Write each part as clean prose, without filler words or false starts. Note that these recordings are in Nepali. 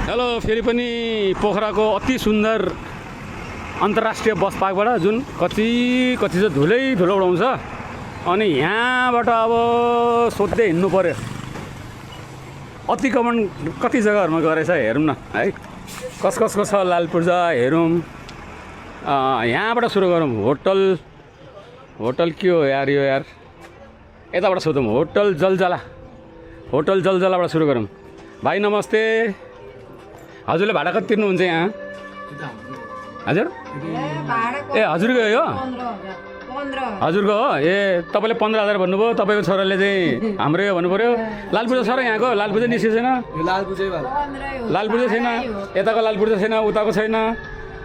हेलो फेरि पनि पोखराको अति सुन्दर अन्तर्राष्ट्रिय बस पार्कबाट जुन कति चाहिँ धुलै धुलो उडाउँछ अनि यहाँबाट अब सोध्दै हिँड्नु पर्यो अतिक्रमण कति जग्गाहरुमा गरेछ हेरौँ न है कसको छ लालपूर्जा हेरौँ यहाँबाट सुरु गरौँ होटल के हो यार यो यार यताबाट सोधौँ होटल जलजलाबाट सुरु गरौँ भाइ नमस्ते हजुरले भाडा कति तिर्नुहुन्छ यहाँ हजुर ए हजुरको यो हजुरको हो ए तपाईँले 15,000 भन्नुभयो तपाईँको छोराले चाहिँ हाम्रो यो भन्नु पर्यो लालपूर्जा छ र यहाँको लालपूर्जा निस्केको छैन लालपूर्जा छैन यताको लालपूर्जा छैन उताको छैन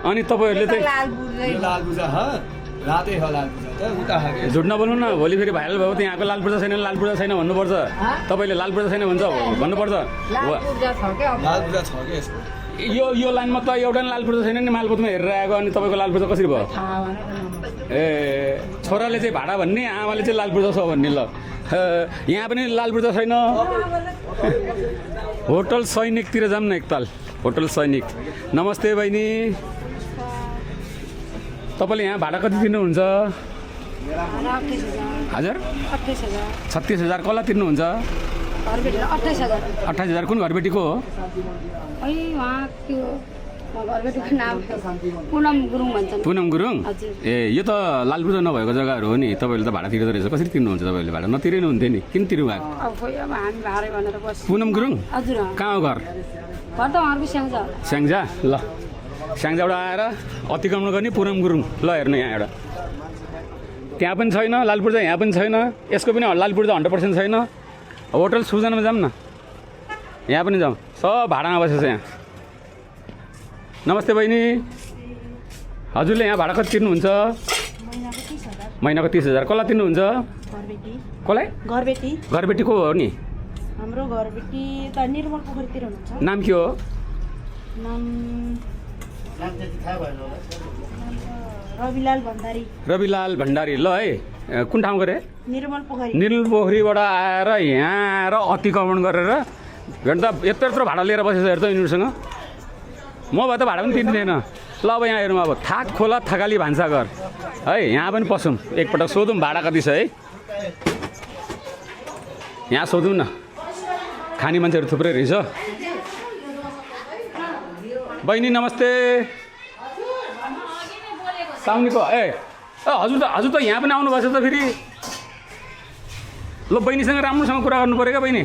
अनि तपाईँहरूले चाहिँ झुट नबोल्नु न भोलि फेरि भाइरल भयो यहाँको लालपूर्जा छैन भन्नुपर्छ तपाईँले लालपूर्जा छैन भन्छ भन्नुपर्छ यो लाइनमा त एउटा लालपूर्जा छैन नि मालपोतमा हेरेर आएको अनि तपाईँको लालपूर्जा कसरी भयो ए छोराले चाहिँ भाडा भन्ने आमाले चाहिँ लालपूर्जा छ भन्ने ल यहाँ पनि लालपूर्जा छैन होटल सैनिकतिर जाऊँ न एकताल होटल सैनिक नमस्ते बहिनी तपाईँले यहाँ भाडा कति तिर्नुहुन्छ हजुर 36,000 कसलाई तिर्नुहुन्छ 28,000 कुन घरबेटीको हो पुनम गुरुङ ए यो त लालपूर्जा नभएको जग्गाहरू हो नि तपाईँले त भाडा तिर्दो रहेछ कसरी तिर्नुहुन्छ तपाईँले भाडा नतिर्नु हुन्थ्यो नि किन तिर्नु भएको पुनम गुरुङ कहाँ हो घर स्याङ्जा ल स्याङ्जाबाट आएर अतिक्रमण गर्ने पुनम गुरुङ ल हेर्नु यहाँ एउटा त्यहाँ पनि छैन लालपूर्जा यहाँ पनि छैन यसको पनि लालपूर्जा 100% छैन होटल सुजनमा जाऊँ न यहाँ पनि जाऊँ सब भाडामा बसेछ यहाँ नमस्ते बहिनी हजुरले यहाँ भाडा कति तिर्नुहुन्छ महिनाको 30,000 कसलाई तिर्नुहुन्छ कसलाई घरबेटी को हो नि हाम्रो घरबेटी त निर्मल पोखरीतिर हुनुहुन्छ नाम के हो रविलाल भण्डारी ल है कुन ठाउँ गरे निर्मल पोखरीबाट आएर यहाँ आएर अतिक्रमण गरेर हेर्दा यत्रो भाडा लिएर बसेछ हेर्दा यिनीहरूसँग म भए त भाडा पनि तिर्दिनँ ल अब यहाँ हेरौँ अब थाक खोला थकाली भान्साघर है यहाँ पनि पसौँ एकपटक सोधौँ भाडा कति छ है यहाँ सोधौँ न खाने मान्छेहरू थुप्रै रहेछ बहिनी नमस्ते साउनीको ए हजुर त यहाँ पनि आउनुभएको छ त फेरि ल बहिनीसँग राम्रोसँग कुरा गर्नु पऱ्यो क्या बहिनी